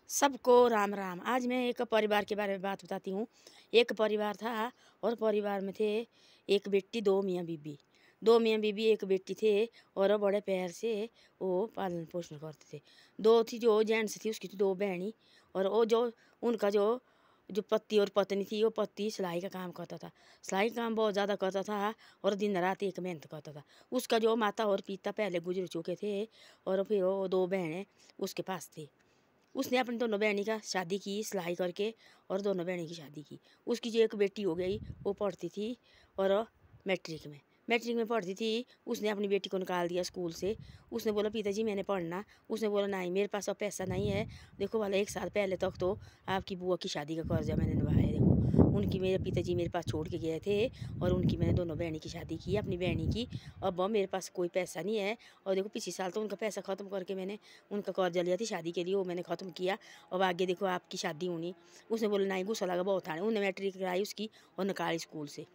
सबको राम राम। आज मैं एक परिवार के बारे में बात बताती हूँ। एक परिवार था और परिवार में थे एक बेटी, दो मियाँ बीबी। दो मियाँ बीबी, एक बेटी थे और बड़े प्यार से वो पालन पोषण करते थे। दो थी जो जेंट्स थी, उसकी थी दो बहनी। और वो जो उनका जो जो पति और पत्नी थी, वो पति सिलाई का काम करता था। सिलाई का काम बहुत ज़्यादा करता था और दिन रात एक मेहनत करता था। उसका जो माता और पिता पहले गुजर चुके थे और फिर वो दो बहनें उसके पास थी। उसने अपनी दोनों बहनी का शादी की सिलाई करके और दोनों बहनी की शादी की। उसकी जो एक बेटी हो गई, वो पढ़ती थी और मैट्रिक में पढ़ती थी। उसने अपनी बेटी को निकाल दिया स्कूल से। उसने बोला पिताजी मैंने पढ़ना। उसने बोला नहीं, मेरे पास अब पैसा नहीं है। देखो वाला 1 साल पहले तक तो आपकी बुआ की शादी का कर्जा मैंने निभाया है। देखो उनकी, मेरे पिताजी मेरे पास छोड़ के गए थे और उनकी मैंने दोनों बहनी की शादी की, अपनी बहनी की। अब मेरे पास कोई पैसा नहीं है। और देखो पिछले साल तो उनका पैसा ख़त्म करके मैंने उनका कर्जा लिया थी शादी के लिए, वो मैंने ख़त्म किया। अब आगे देखो आपकी शादी होनी। उसने बोला नहीं, गुस्सा लगा बहुत आने। उन्हें मैट्रिक कराई उसकी और निकाली स्कूल से।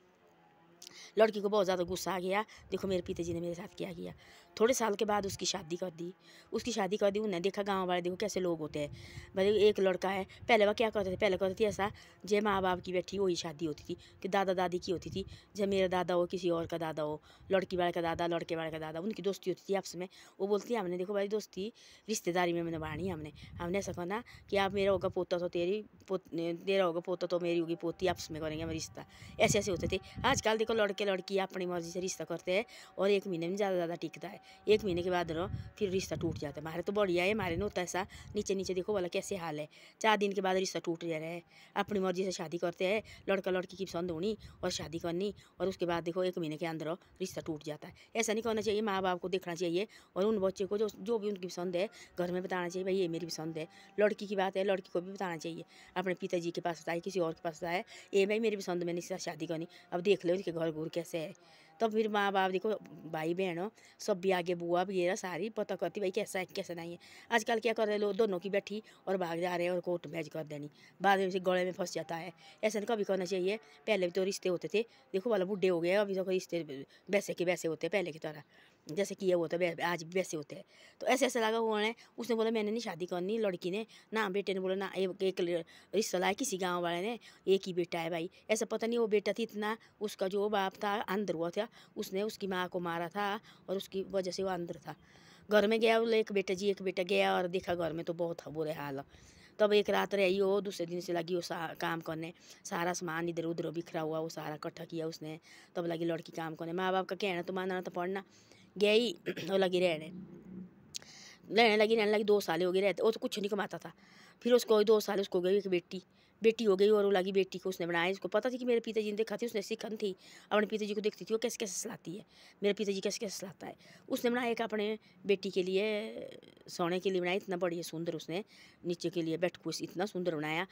लड़की को बहुत ज़्यादा गुस्सा आ गया। देखो मेरे पिताजी ने मेरे साथ क्या किया। थोड़े साल के बाद उसकी शादी कर दी। उन्हें देखा गांव वाले, देखो कैसे लोग होते हैं भाई। एक लड़का है, पहले वह क्या करते थे, पहले करते थे ऐसा, जब माँ बाप की बेटी वही शादी होती थी कि दादा दादी की होती थी। जब मेरा दादा हो, किसी और का दादा हो, लड़की वाले का दादा, लड़के वाले का दादा, उनकी दोस्ती होती थी आपस में। वो बोलती है हमने देखो भाई दोस्ती रिश्तेदारी में निभानी। हमने ऐसा करना कि आप मेरा होगा पोता तो तेरा होगा पोता तो मेरी होगी पोती, आपस में करेंगे हम रिश्ता। ऐसे ऐसे होते थे। आजकल देखो लड़के लड़की अपनी मर्जी से रिश्ता करते हैं और 1 महीने में ज़्यादा टिकता है। 1 महीने के बाद फिर रिश्ता टूट जाता है। हमारे तो बढ़िया है, हमारे नहीं होता ऐसा। नीचे नीचे देखो वाला कैसे हाल है। 4 दिन के बाद रिश्ता टूट जा रहा है। अपनी मर्जी से शादी करते हैं, लड़का लड़की की पसंद होनी और शादी करनी, और उसके बाद देखो 1 महीने के अंदर रिश्ता टूट जाता है। ऐसा नहीं करना चाहिए। माँ बाप को देखना चाहिए और उन बच्चे को जो भी उनकी पसंद है घर में बताना चाहिए, भाई ये मेरी पसंद है। लड़की की बात है, लड़की को भी बताना चाहिए। अपने पिताजी के पास बताए, किसी और के पास बताए, ये भाई मेरी पसंद, मैंने इससे शादी करनी। अब देख लो इनके घर घूर कैसे है। तब फिर माँ बाप देखो, भाई बहनों सब भी आगे, बुआ वगैरह सारी पता करती भाई कैसा है कैसा नहीं है। आजकल क्या कर रहे लोग, दोनों की बैठी और भाग जा रहे हैं और कोर्ट मैच कर देनी, बाद में से गले में फंस जाता है। ऐसा नहीं कभी करना चाहिए। पहले भी तो रिश्ते होते थे, देखो वाला बुढ़े हो गए, अभी तो रिश्ते वैसे के वैसे होते हैं पहले की तरह, जैसे किए होते आज भी वैसे होते हैं। तो ऐसे ऐसे लगा हुआ है। उसने बोला मैंने नहीं शादी करनी, लड़की ने ना, बेटे ने बोला ना। एक रिश्ता लाया किसी गाँव वाले ने, एक ही बेटा है भाई। ऐसा पता नहीं वो बेटा थी इतना, उसका जो बाप था अंदर हुआ था, उसने उसकी माँ को मारा था और उसकी वजह से वो अंदर था। घर में गया बोले एक बेटा गया और देखा घर में तो बहुत बुरे हाल। तब एक रात रही हो, दूसरे दिन से लगी वो काम करने। सारा सामान इधर उधर बिखरा हुआ वो सारा इकट्ठा किया उसने। तब लगी लड़की काम करने। माँ बाप का कहना तो मानना तो पड़ना। गई और लगी रहने लगी 2 साल हो गए रहते। वो तो कुछ नहीं कमाता था। फिर उसको 2 साल उसको गई एक बेटी हो गई और वो लगी बेटी को उसने बनाया। उसको पता थी कि मेरे पिताजी ने देखा थी, उसने सीखन थी, अपने पिताजी को देखती थी वो कैसे कैसे सलाती है, मेरे पिताजी कैसे कैसे सलाता है। उसने बनाया एक अपने बेटी के लिए, सोने के लिए बनाया, इतना बढ़िया सुंदर। उसने नीचे के लिए बैठ कुछ इतना सुंदर बनाया।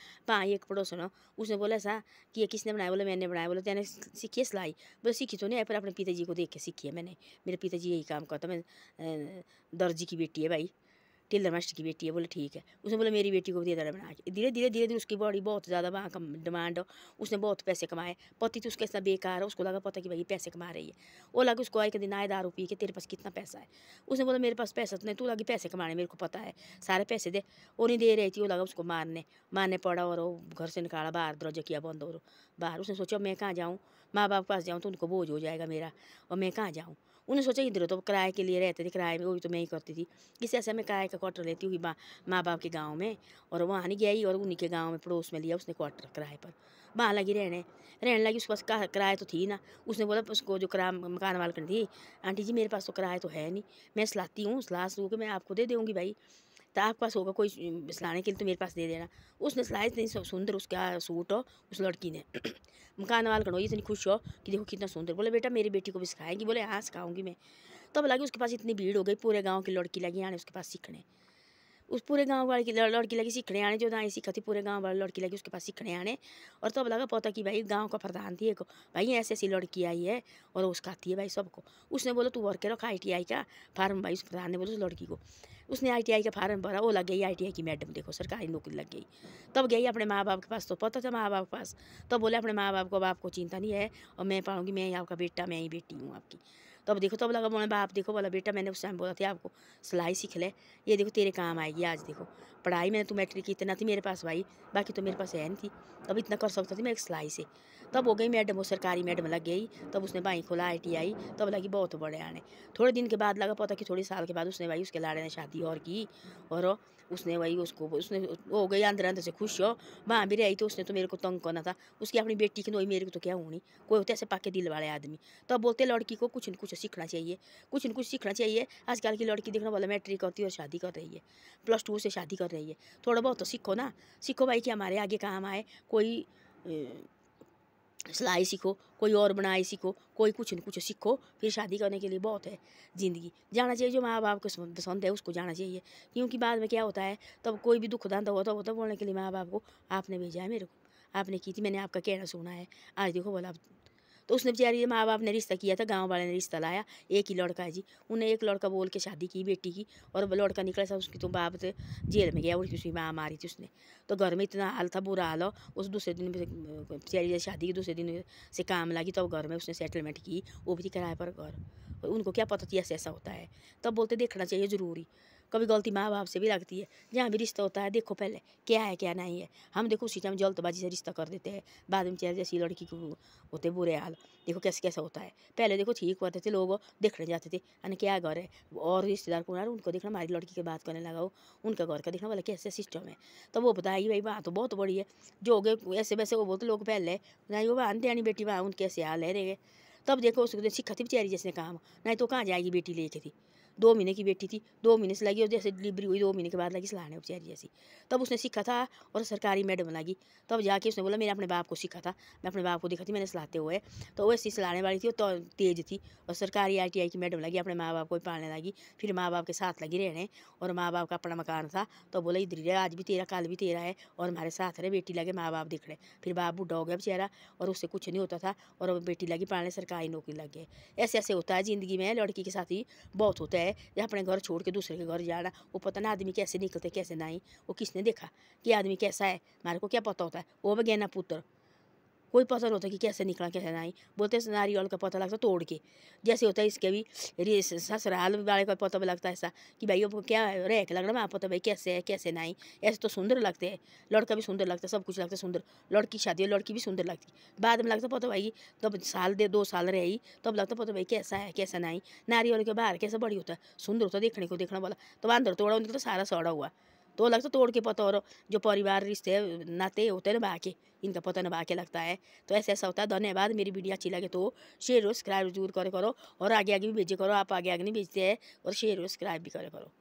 एक पड़ोसन उसने बोला ऐसा कि ये किसने बनाया, बोले मैंने बनाया। बोले तेने सीखी है सिलाई? बोले सीखी तो नहीं है, पर अपने पिताजी को देख के सीखी है मैंने। मेरे पिताजी यही काम करता। मैं दर्जी की बेटी है भाई, टेलर मास्टर की बेटी है। बोले ठीक है। उसने बोला मेरी बेटी को भी दे देना बना के। धीरे धीरे उसकी बॉडी बहुत ज़्यादा वहाँ का डिमांड। उसने बहुत पैसे कमाए। पति तो उसका इतना बेकार है, उसको लगा पता कि भाई पैसे कमा रही है। वो लगा उसको एक दिन आए दारू पी के, तेरे पास कितना पैसा है? उसने बोला मेरे पास पैसा तो नहीं, तू लगी पैसे कमाने, मेरे को पता है सारे पैसे दे। वो नहीं दे रही थी। वो लगा उसको मारने पड़ा और वो घर से निकाला बाहर, दरवाजा किया बंद और बाहर। उसने सोचा मैं कहाँ जाऊँ, माँ बाप के पास जाऊँ तो उनको बोझ हो जाएगा मेरा, और मैं कहाँ जाऊँ। उन्हें सोचा इधर तो किराए के लिए रहते थे, किराए में वो भी तो मैं ही करती थी। इसी ऐसे मैं किराए का क्वार्टर लेती हुई माँ बाप के गांव में, और वहाँ नहीं गई और उन्हीं के गांव में पड़ोस में लिया उसने क्वार्टर किराए पर। वहाँ लगी रहने लगी। उसके पास किराया तो थी ना। उसने बोला उसको जो किराया मकान मालकिन थी, आंटी जी मेरे पास तो किराया तो है नहीं, मैं सिलाती हूँ, सिला सलू के मैं आपको दे दूँगी भाई, तो आपके पास होगा कोई सिलाने के लिए तो मेरे पास दे देना। उसने सिलाई इतनी सुंदर उसका सूट हो उस लड़की ने। मकान मालकिन हो इतनी खुश हो कि देखो कितना सुंदर। बोले बेटा मेरी बेटी को भी सिखाएंगी? बोले हाँ सिखाऊंगी मैं। तब लगी उसके पास इतनी भीड़ हो गई, पूरे गाँव की लड़की लगी आने उसके पास सीखने। उस पूरे गाँव वाले की लड़की लगी सीखने आने, जो दाएँ सीखा थी पूरे गाँव वाली लड़की लगी उसके पास सीखने आने। और तब लगा पता कि भाई गाँव का प्रधान थी एक, भाई ऐसी ऐसी लड़की आई है और वो सिखाती है भाई सबको। उसने बोला तू वर्क रखा ITI का फार्म, भाई उस प्रधान ने बोला उस लड़की को। उसने ITI का फार्म भरा, वो लग गई ITI की मैडम, देखो सरकारी नौकरी लग गई। तब गई अपने माँ बाप के पास, तो पता था माँ बाप के पास। तब बोले अपने माँ बाप को, बाप को चिंता नहीं है और मैं पाऊँगी, मैं आपका बेटा, मैं ही बेटी हूँ आपकी। तब देखो तब लगा बोले बाप देखो बोला बेटा मैंने उस टाइम बोला था आपको सिलाई सीख ले, ये देखो तेरे काम आएगी आज। देखो पढ़ाई में तो मैट्रिक इतना थी मेरे पास भाई, बाकी तो मेरे पास है नहीं थी। अब इतना कर सकता थी मैं एक सिलाई से। तब हो गई मैडम, वो सरकारी मैडम लग गई। तब उसने भाई खोला ITI, तब लगी बहुत बड़े आने। थोड़े दिन के बाद लगा पता कि थोड़े साल के बाद उसने भाई उसके लाड़े ने शादी और की, और उसने वही उसने हो गई अंदर अंदर से खुश हो। वहाँ भी रही तो उसने तो मेरे को तंग करना था, उसकी अपनी बेटी की तो मेरे को तो क्या होनी। कोई होते ऐसे पाके दिल वाले आदमी। तो अब बोलते लड़की को कुछ न कुछ सीखना चाहिए, कुछ न कुछ सीखना चाहिए। आजकल की लड़की देखना बोला मैट्रिक करती है और शादी कर रही है, +2 से शादी कर रही है। थोड़ा बहुत तो सीखो ना, सीखो भाई कि हमारे आगे काम आए। कोई सिलाई सीखो, कोई और बुनाई सीखो, कोई कुछ न कुछ सीखो, फिर शादी करने के लिए बहुत है ज़िंदगी। जाना चाहिए जो माँ बाप को पसंद है उसको जाना चाहिए, क्योंकि बाद में क्या होता है, तब कोई भी दुख दांत होता बोलने के लिए माँ बाप को आपने भेजा है मेरे को, आपने की थी, मैंने आपका कहना सुना है, आज देखो बोला। तो उसने बेचारी माँ बाप ने रिश्ता किया था, गांव वाले ने रिश्ता लाया, एक ही लड़का है जी। उन्हें एक लड़का बोल के शादी की बेटी की, और वो लड़का निकला था उसकी तो बाप से जेल में गया, उसकी माँ मारी थी उसने। तो घर में इतना हाल था, बुरा हाल हो। उस दूसरे दिन बेचारी शादी के दूसरे दिन से काम लगी, तो घर में उसने सेटलमेंट की, वो भी किराए पर घर। उनको क्या पता थी ऐसा ऐसा होता है। तब बोलते देखना चाहिए ज़रूरी। कभी गलती माँ बाप से भी लगती है। जहाँ भी रिश्ता होता है देखो पहले क्या है क्या नहीं है। हम देखो उसी टाइम जल्दबाजी से रिश्ता कर देते हैं, बाद में चाहे जैसी लड़की को होते बुरे हाल। देखो कैसे कैसा होता है। पहले देखो ठीक होते थे लोग, देखने जाते थे अने क्या घर है, और रिश्तेदार कौन आ रहा उनको देखना, हमारी लड़की की बात करने लगा हो, उनका घर का देखना बोला कैसे सिस्टम है। तो वो बताएगी भाई बात तो बहुत बड़ी है। जो हो गए ऐसे वैसे वो बोलते लोग पहले नहीं वो आनते आनी बेटी वहाँ उनके कैसे हाल है रहे। तब देखो उसको सीखा थी बेचारी जिसने काम, नहीं तो कहाँ जाएगी बेटी लेके थी। 2 महीने की बेटी थी, 2 महीने से लगी, और जैसे डिलीवरी हुई 2 महीने के बाद लगी सिलाने बेचारी जैसी। तब उसने सीखा था और सरकारी मैडम लगी। तब जाके उसने बोला मैंने अपने बाप को सीखा था, मैं अपने बाप को देखा थी मैंने सिलाते हुए। तो वैसी सिलाने वाली थी, वो तो तेज़ थी, और सरकारी ITI की मैडम लगी, अपने माँ बाप को भी पालने लगी। फिर माँ बाप के साथ लगी रहने, और माँ बाप का अपना मकान था। तो बोला इधर ही रहे, आज भी तेरा कल भी तेरा है, और हमारे साथ रहे, बेटी लगे माँ बाप दिख रहे। फिर बाप बूढ़ा हो गया बेचारा, और उससे कुछ नहीं होता था, और बेटी लगी पालने, सरकारी नौकरी लग गए। ऐसे ऐसे होता है ज़िंदगी में, लड़की के साथ ही बहुत होता है। अपने घर छोड़ के दूसरे के घर जाना, वो पता ना आदमी कैसे निकलते कैसे नहीं, वो किसने देखा कि आदमी कैसा है, हमारे को क्या पता होता है। वो भी गहना पुत्र कोई पता नहीं होता कि कैसे निकला कैसे नहीं। बोलते नारियल का पता लगता तोड़ के, जैसे होता है इसके भी ससुराल वाले का पता भी लगता है ऐसा कि भाई वो क्या रह के लग रहा है पता भाई कैसे है कैसे नहीं। ऐसे तो सुंदर लगते हैं, लड़का भी सुंदर लगता है, सब कुछ लगता है सुंदर। लड़की शादी लड़की भी सुंदर लगती, बाद में लगता पता भाई तब साल 2 साल रही तब लगता पता भाई कैसा है कैसा नहीं। नारियल के बाहर कैसा बड़ी होता है, सुंदर होता देखने को देखना बोला। तो अंदर तोड़ा उनका तो सारा सड़ा हुआ, तो लगता तोड़ के पता। और जो परिवार रिश्ते नाते होते हैं ना के, इनका पता नभा के लगता है। तो ऐसा ऐसा होता है। धन्यवाद। मेरी वीडियो अच्छी लगे तो शेयर और सब्सक्राइब जरूर करे करो, और आगे आगे भी भेजे करो। आप आगे आगे नहीं भेजते हैं, और शेयर और सब्सक्राइब भी करे करो।